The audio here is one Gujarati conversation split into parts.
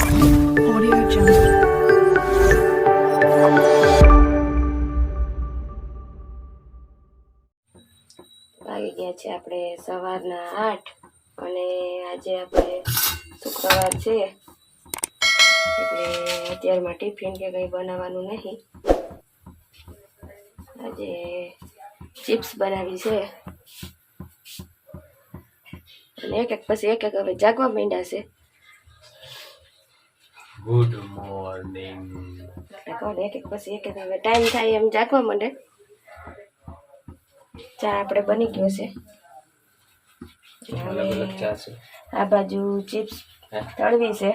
Audio Jungle. વાગી ગયા છે આપણે સવારના 8 અને આજે આપણે શુક્રવાર છે એટલે અત્યારમાં ટિફિન કે કંઈ બનાવવાનું નહીં. આજે ચિપ્સ બનાવી છે અને એક પછી એક હવે જાગવા માંડ્યા છે. Good morning. એટલે કોણ એક પછી એક હવે ટાઈમ થાય એમ જાગવા માંડે. ચા આપણે બની ગયો છે. અલગ અલગ ચા છે. આ બાજુ ચિપ્સ તળવી છે.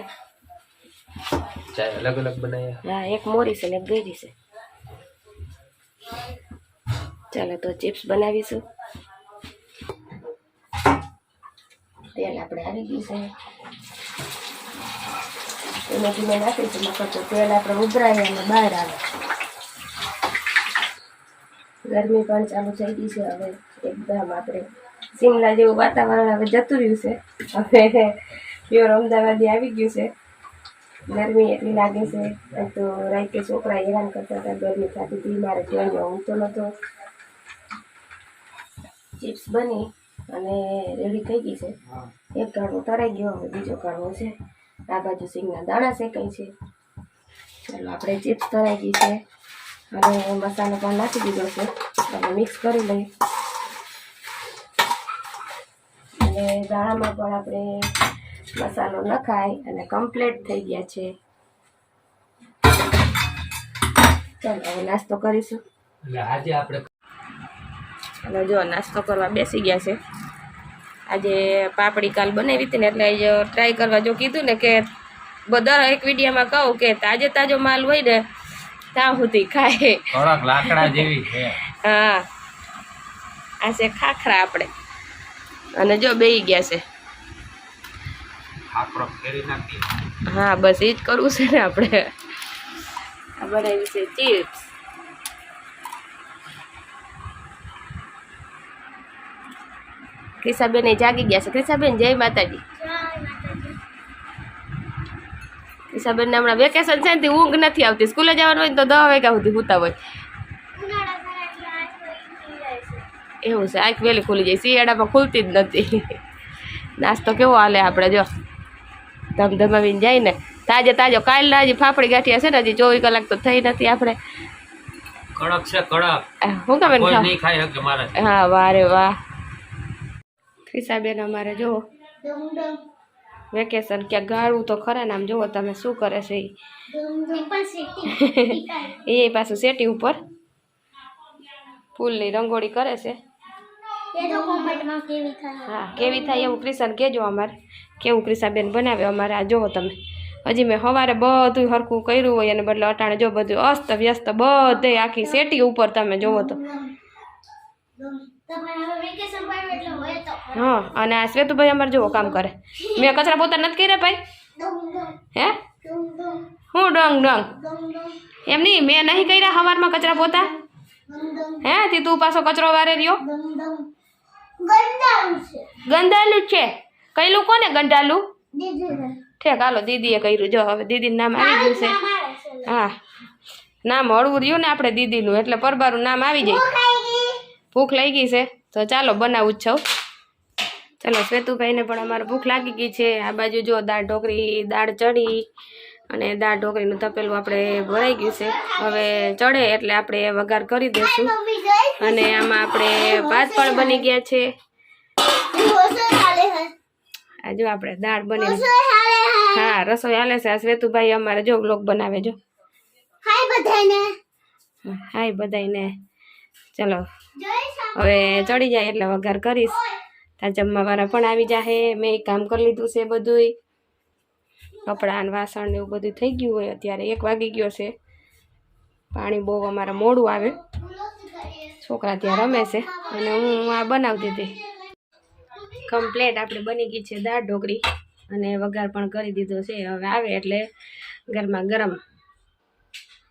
ચા અલગ અલગ બનાવ્યા. હા, એક મોરી છે ને એક ગળી છે. ચાલો તો ચિપ્સ બનાવીશું. તેલ આપણે આવી ગયું છે. એને ધીમે નાખીશું નકર તો તેલ આપણે ઉભરાય અને બહાર આવે. ગરમી પણ ચાલુ થઈ ગઈ છે. હવે એકદમ આપણે શિમલા જેવું વાતાવરણ હવે જતું રહ્યું છે. હવે પ્યોર અમદાવાદી આવી ગયું છે. ગરમી એટલી લાગે છે. તો રાતે છોકરા હેરાન કરતા હતા ગરમી થતી હતી. મારે ત્યાં ઊંઘતો નહોતો. ચિપ્સ બની અને રેડી થઈ ગઈ છે. એક કણવો તરાઈ ગયો, હવે બીજો કણવો છે. આ બાજુ સિંગના દાણા શેકાય છે. ચાલો આપણે ચિપ્સ તરાઈ ગઈ છે અને મસાલો પણ નાખી દીધો છે. હવે મિક્સ કરી લઈએ. અને દાણામાં પણ આપણે મસાલો નખાય અને કમ્પ્લીટ થઈ ગયા છે. ચાલો હવે નાસ્તો કરીશું. એટલે આજે આપણે અને જો નાસ્તો કરવા બેસી ગયા છે. આજે પાપડી કાલ બનાવી હતી ને એટલે ટ્રાય કરવા જો કીધું ને કે બધા એક વિડીયોમાં કહું કે તાજે તાજો માલ હોય ને ત્યાં સુધી ખાય. થોડાક લાકડા જેવી છે. હા, આ છે ખાખરા આપણે. અને જો બેસી ગયા છે. આપણો ફેરી નાખી. હા, બસ એ જ કરવું છે ને આપણે. આ બનાવી છે ચિપ્સ. ક્રિષાબેન જાગી ગયા છે. ક્રિષાબેન જય માતાજી. ક્રિષાબેન ને હમણાં વેકેશન છે ને ઊંઘ નથી આવતી. સ્કૂલે જવાનું હોય ને તો 10 વાગ્યા સુધી સૂતા હોય. એવું છે, આંખ વહેલી ખુલી જાય. શિયાળામાં ખુલતી જ નથી. નાસ્તો કેવો હાલે આપણે જો ધમધમાવીને જાય ને તાજે તાજો. કાલના હજી ફાફડી ગાંઠિયા છે ને હજી 24 કલાક તો થઈ નથી. આપણે કડક છે કડક. શું ખબર કોઈ નહીં ખાઈ શકે મારે. હા, વારે વાહ. ક્રિષાબેન અમારે જુઓ વેકેશન ક્યાં ગાળવું તો ખરા ને. આમ જુઓ તમે શું કરે છે એ પાછું સેટી ઉપર ફૂલની રંગોળી કરે છે. હા, કેવી થાય એવું ક્રિષાને કહેજો. અમારે કેવું ક્રિષાબેન બનાવે અમારે. આ જુઓ તમે, હજી મેં સવારે બધું હરખું કર્યું હોય અને બદલે અટાણે જો બધું અસ્ત વ્યસ્ત બધે આખી સેટી ઉપર તમે જુઓ તો. હા, અને આ શ્વેતુભાઈ અમારે જુઓ કામ કરે. મેં કચરા પોતા નથી કર્યા ભાઈ. હે હું ડંગ ડંગ એમ નહીં, મેં નહીં કર્યા સવારમાં કચરા પોતા. હે તે તું પાછો કચરો વારે રહ્યો. ગંધાલું છે. કઈલું કોને ગંધાલું? ઠેક હાલો દીદીએ કર્યું. જો હવે દીદીનું નામ આવી ગયું છે. હા, નામ હળવું રહ્યું ને આપણે દીદીનું એટલે પરબારું નામ આવી જાય. ભૂખ લાગી ગઈ છે તો ચાલો બનાવું જ છું. ચાલો શ્વેતુભાઈને પણ અમારે ભૂખ લાગી ગઈ છે. આ બાજુ જો દાળ ઢોકળી, દાળ ચડી અને દાળ ઢોકળીનું તપેલું આપણે ભરાઈ ગયું છે. હવે ચડે એટલે આપણે વઘાર કરી દઈશું. અને આમાં આપણે ભાત પણ બની ગયા છે. આ જો આપણે દાળ બની. હા, રસોઈ હાલે છે. આ શ્વેતુભાઈ અમારે જો વ્લોગ બનાવે. જો હાય બધાને. ચલો હવે ચડી જાય એટલે વઘાર કરીશ. ત્યાં જમવાવાળા પણ આવી જાય. મેં કામ કરી લીધું છે બધું. કપડાં વાસણ ને એવું બધું થઈ ગયું હોય. અત્યારે 1 વાગી ગયો છે. પાણી બહુ અમારે મોડું આવે. છોકરા ત્યાં રમે છે અને હું આ બનાવતી હતી. કમ્પ્લેટ આપણે બની ગઈ છે દાળ ઢોકળી અને વઘાર પણ કરી દીધો છે. હવે આવે એટલે ગરમા ગરમ.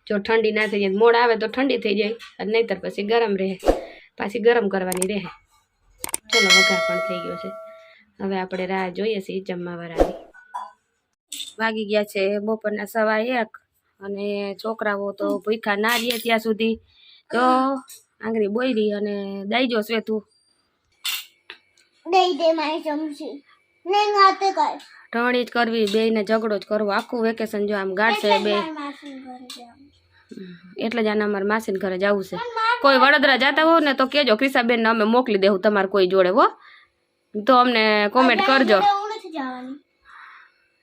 જો ઠંડી ના થઈ જાય, મોડ આવે તો ઠંડી થઈ જાય અને નહીંતર પછી ગરમ રહે. પાછી ગરમ કરવાની રહે. ચલો વઘાર પણ થઈ ગયો છે. હવે આપણે રાહ જોઈએ છીએ જમવાવાળાની. વાગી ગયા છે બપોરના 1:15 અને છોકરાઓ તો ભૂખ્યા ના રહીએ ત્યાં સુધી તો આંગળી બોયરી અને દાઈજો સ્વેતું ઢણી જ કરવી બેયને ઝઘડો જ કરવો આખું વેકેશન જો આમ ગાડશે બે એટલે જ આને અમારે માસીને ઘરે જવું છે કોઈ વડોદરા જતા હોવ ને તો કેજો ક્રિસાબેનને અમે મોકલી દેવું તમારે કોઈ જોડે હો તો અમને કોમેન્ટ કરજો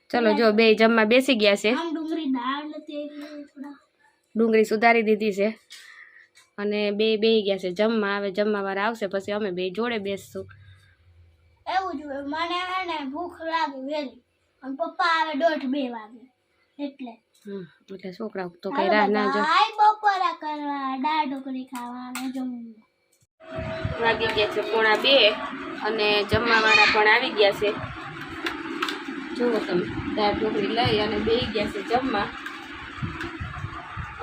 ચલો જો બે જમવા બેસી ગયા છે ડુંગળી સુધારી દીધી છે અને બે ગયા છે જમવા હવે જમવા વાળા આવશે પછી અમે બે જોડે બેસશું એવું જ હોય મને હે ને ભૂખ લાગે વેલી અને પપ્પા આવે 1:30-2 વાગે એટલે એટલે છોકરા તો કઈ રાહ ના જો આય બપોરા કરવા દાળ ઢોકળી ખાવા અને જમવું વાગી ગયા છે 1:30 અને જમવા વાળા પણ આવી ગયા છે જુઓ તમે દાળ ઢોકળી લઈ અને બે ગયા છે જમવા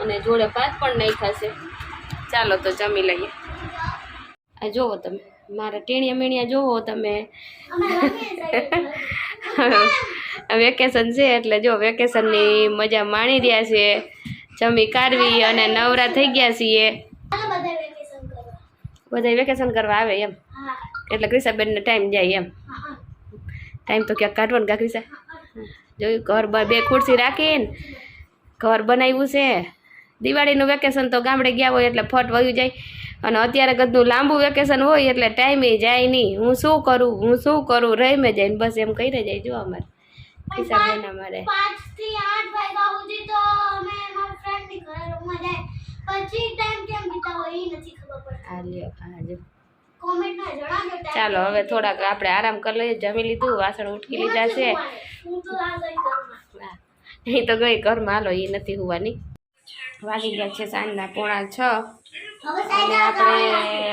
અને જોડે ભાત પણ નાખ્યા છે ચાલો તો જમી લઈએ આ જુઓ તમે મારા ટેણિયા મેણિયા જોવો તમે વેકેશન છે એટલે જો વેકેશનની મજા માણી રહ્યા છે જમી કાઢવી અને નવરા થઈ ગયા છીએ બધા વેકેશન કરવા આવે એમ એટલે ક્રિસાબેનને ટાઈમ જાય એમ ટાઈમ તો ક્યાંક કાઢવો ને ક્રિસા જોયું ઘર બે ખુરશી રાખીને ઘર બનાવ્યું છે દિવાળીનું વેકેશન તો ગામડે ગયા હોય એટલે ફટ વયું જાય અને અત્યારે કદનું લાંબુ વેકેશન હોય એટલે ટાઈમે જાય નહીં હું શું કરું રહી મેં જઈને બસ એમ કહીને જાય જો અમારે ક્રિસાબેન અમારે 5 થી 8 વાગ્યા સુધી તો અમે મારા ફ્રેન્ડ ની ઘરે રૂમમાં જાય પછી ટાઈમ કેમ બીતાવો એ નથી ખબર પડતી આ લ્યો આ જો કોમેન્ટ માં જણાવજો ચાલો હવે થોડાક આપણે આરામ કરી લઈએ જમી લીધું વાસણ ઉટકી લીધા છે હું તો આ ગઈ ઘરમાં એ તો ગઈ ઘરમાં હાલો એ નથી હોવાની વાગી ગયા છે સાંજના 5:45 અને આપણે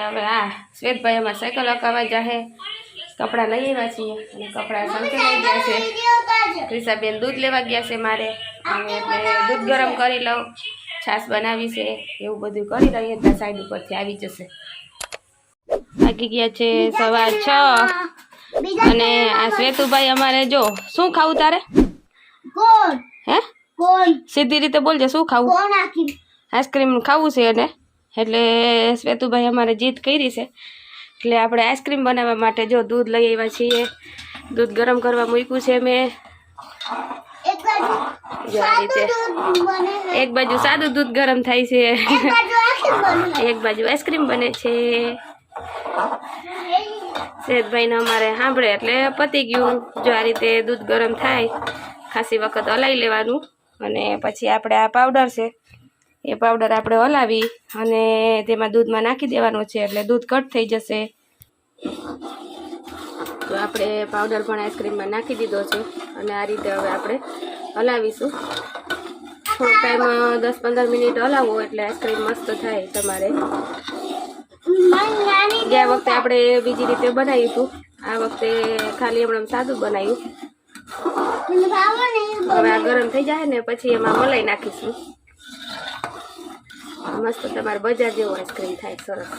હવે શ્વેતભાઈ અમારે સાયકલ અકાવા જાહે કપડાં લઈ આવ્યા છીએ અને કપડાં સંકેલાઈ ગયા છે ક્રિસાબેન દૂધ લેવા ગયા છે મારે અને એટલે દૂધ ગરમ કરી લઉં છાશ બનાવી છે એવું બધું કરી લઈએ ત્યાં સાઈડ ઉપરથી આવી જશે વાગી ગયા છે 6:15 અને આ શ્વેતુભાઈ અમારે જો શું ખાવું તારે કોણ હે કોણ સીધી રીતે બોલજે શું ખાવું કોણ આખી આઈસ્ક્રીમ ખાવું છે એને એટલે શ્વેતુભાઈ અમારે જીદ કરી છે એટલે આપણે આઈસ્ક્રીમ બનાવવા માટે જો દૂધ લઈ આવ્યા છીએ દૂધ ગરમ કરવા મૂક્યું છે મેં જો આ રીતે એક બાજુ સાદું દૂધ ગરમ થાય છે એક બાજુ આઈસ્ક્રીમ બને છે શેઠભાઈને અમારે સાંભળે એટલે પતી ગયું જો આ રીતે દૂધ ગરમ થાય ખાસી વખત હલાવી લેવાનું અને પછી આપણે આ પાવડર છે એ પાવડર આપણે હલાવી અને તેમાં દૂધમાં નાખી દેવાનો છે એટલે દૂધ કટ થઈ જશે તો આપણે પાવડર પણ આઈસ્ક્રીમમાં નાખી દીધો છે અને આ રીતે હવે આપણે હલાવીશું થોડોક ટાઈમ 10-15 મિનિટ હલાવો એટલે આઈસ્ક્રીમ મસ્ત થાય તમારે ગયા વખતે આપણે બીજી રીતે બનાવ્યું હતું આ વખતે ખાલી હમણાં સાદું બનાવ્યું હવે આ ગરમ થઈ જાય ને પછી એમાં મલાઈ નાખીશું મસ્ત તમારે બજાર જેવો આઈસ્ક્રીમ થાય સરસ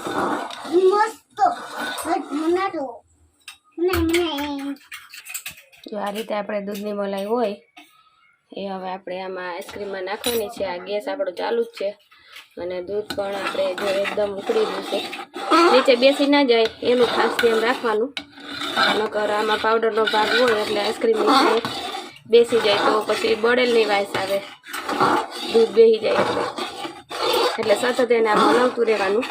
જો આ રીતે આપણે દૂધની મલાઈ હોય એ હવે આપણે આમાં આઈસ્ક્રીમમાં નાખવાની છે આ ગેસ આપણો ચાલુ જ છે અને દૂધ પણ આપણે જો એકદમ ઉકળી ગયું છે નીચે બેસી ના જાય એનું ખાસ ધ્યાન રાખવાનું નકર આમાં પાવડરનો ભાગ હોય એટલે આઈસ્ક્રીમ નીચે બેસી જાય તો પછી બળેલની વાસ આવે દૂધ બેસી જાય એટલે સતત એને આપણે હલાવતું રહેવાનું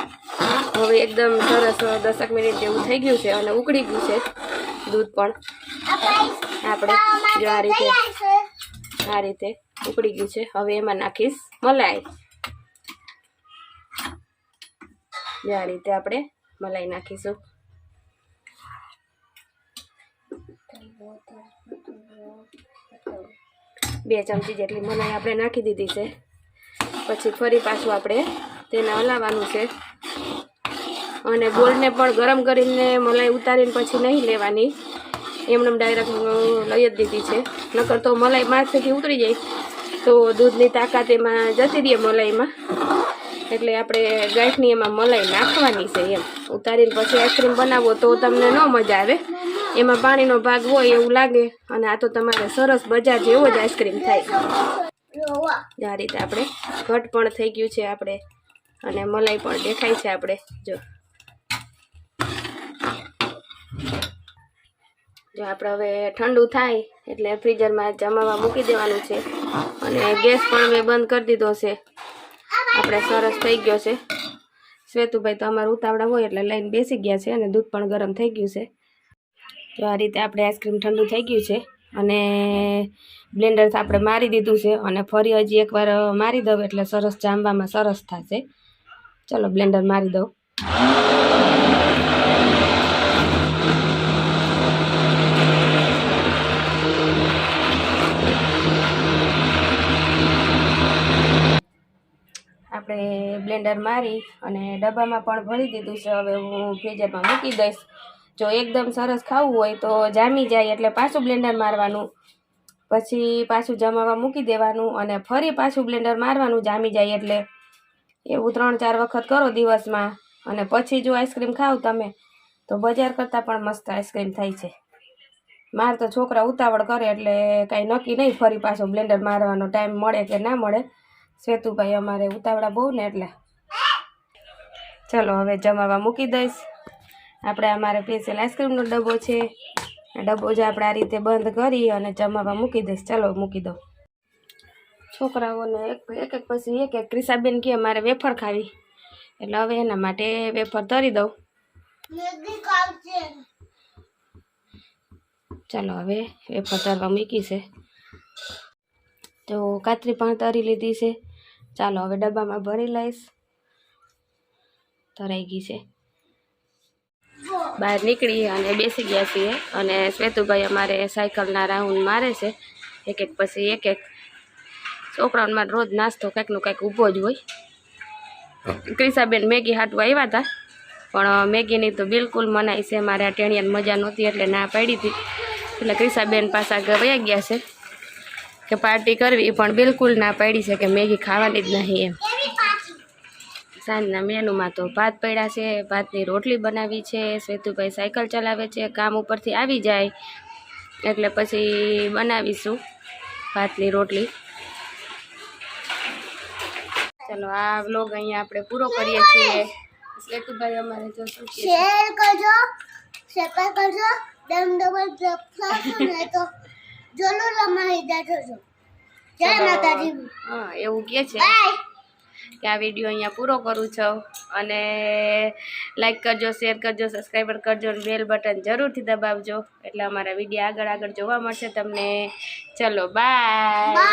હવે એકદમ સરસ 10 મિનિટ જેવું થઈ ગયું છે અને ઉકળી ગયું છે દૂધ પણ આપણે જો આ રીતે ઉકળી ગયું છે હવે એમાં નાખીશ મલાઈ જો આ રીતે આપણે મલાઈ નાખીશું બે ચમચી જેટલી મલાઈ આપણે નાખી દીધી છે પછી ફરી પાછું આપણે તેને હલાવવાનું છે અને ગોળને પણ ગરમ કરીને મલાઈ ઉતારીને પછી નહીં લેવાની એમને ડાયરેક્ટ લઈ જ દીધી છે નકર તો મલાઈ માથેથી ઉતરી જાય તો દૂધની તાકાત એમાં જતી રહે મલાઈમાં એટલે આપણે ગાંઠની એમાં મલાઈ નાખવાની છે એમ ઉતારીને પછી આઈસ્ક્રીમ બનાવો તો તમને ન મજા આવે એમાં પાણીનો ભાગ હોય એવું લાગે, અને આ તો તમારે સરસ બજાર જેવો જ આઈસ્ક્રીમ થાય. આ રીતે આપણે ઘટ પણ થઈ ગયું છે આપણે, અને મલાઈ પણ દેખાય છે આપણે. જો આપણે હવે ઠંડુ થાય એટલે ફ્રીઝરમાં જમાવા મૂકી દેવાનું છે. અને ગેસ પણ મેં બંધ કરી દીધો છે. આપણે સરસ થઈ ગયો છે. શ્વેતુભાઈ તો અમારા ઉતાવળા હોય એટલે લઈને બેસી ગયા છે, અને દૂધ પણ ગરમ થઈ ગયું છે. તો આ રીતે આપણે આઈસ્ક્રીમ ઠંડુ થઈ ગયું છે, અને બ્લેન્ડર આપણે મારી દીધું છે, અને ફરી હજી એકવાર મારી દઉં એટલે સરસ જામવામાં સરસ થશે. ચલો બ્લેન્ડર મારી દઉં. આપણે બ્લેન્ડર મારી અને ડબ્બામાં પણ ભરી દીધું છે. હવે હું ફ્રીઝરમાં મૂકી દઈશ. જો એકદમ સરસ ખાવું હોય તો જામી જાય એટલે પાછું બ્લેન્ડર મારવાનું, પછી પાછું જમાવા મૂકી દેવાનું, અને ફરી પાછું બ્લેન્ડર મારવાનું જામી જાય એટલે. એવું 3-4 વખત કરો દિવસમાં, અને પછી જો આઈસ્ક્રીમ ખાવ તમે તો બજાર કરતાં પણ મસ્ત આઈસ્ક્રીમ થાય છે. મારે તો છોકરા ઉતાવળ કરે એટલે કાંઈ નક્કી નહીં ફરી પાછું બ્લેન્ડર મારવાનો ટાઈમ મળે કે ના મળે. શ્વેતુભાઈ અમારે ઉતાવળા બહુ ને એટલે. ચલો હવે જમાવા મૂકી દઈશ. આપણે અમારે સ્પેશિયલ આઈસ્ક્રીમનો ડબ્બો છે. આ ડબ્બો જ આપણે આ રીતે બંધ કરી અને જમાવા મૂકી દઈશ. ચલો મૂકી દો. છોકરાઓને એક પછી એક ક્રિસાબેન કહે મારે વેફર ખાવી, એટલે હવે એના માટે વેફર તરી દઉં. ચાલો હવે વેફર તરવા મૂકી છે. તો કાતરી પણ તરી લીધી છે. ચાલો હવે ડબ્બામાં ભરી લઈશ. તરાઈ ગઈ છે. બહાર નીકળી અને બેસી ગયા છીએ, અને શ્વેતુભાઈ અમારે સાયકલના રાઉન્ડ મારે છે, એક પછી એક. છોકરાઓમાં રોજ નાસ્તો કંઈકનું કંઈક ઊભો જ હોય. ક્રિસાબેન મેગી હાટવા આવ્યા હતા, પણ મેગીની તો બિલકુલ મનાઈ છે. મારે આ ટેણિયાને મજા નહોતી એટલે ના પાડી હતી. એટલે ક્રિસાબેન પાસે આગળ વયા ગયા છે કે પાર્ટી કરવી, પણ બિલકુલ ના પાડી છે કે મેગી ખાવાની જ નહીં એમ. સાંજના મેનુમાં તો ભાત પડ્યા છે, ભાતની રોટલી બનાવી છે. શ્વેતુભાઈ સાયકલ ચલાવે છે, કામ ઉપરથી આવી જાય એટલે પછી બનાવીશું ભાતની રોટલી. ચલો આ વ્લોગ અહીંયા આપણે પૂરો કરીએ છીએ. શ્વેતુભાઈ અમારે જો શું કહે છે? શેર કરજો, સબસ્ક્રાઇબ કરજો, દબાવજો તો જરૂર અમારી દેજો. જય માતાજી. હા એવું કહે છે બાય. કે આ વિડીયો અહીંયા પૂરો કરું છું, અને લાઈક કરજો, શેર કરજો, સબસ્ક્રાઈબર કરજો, અને બેલ બટન જરૂરથી દબાવજો એટલે અમારા વિડીયો આગળ જોવા મળશે તમને. ચલો બાય.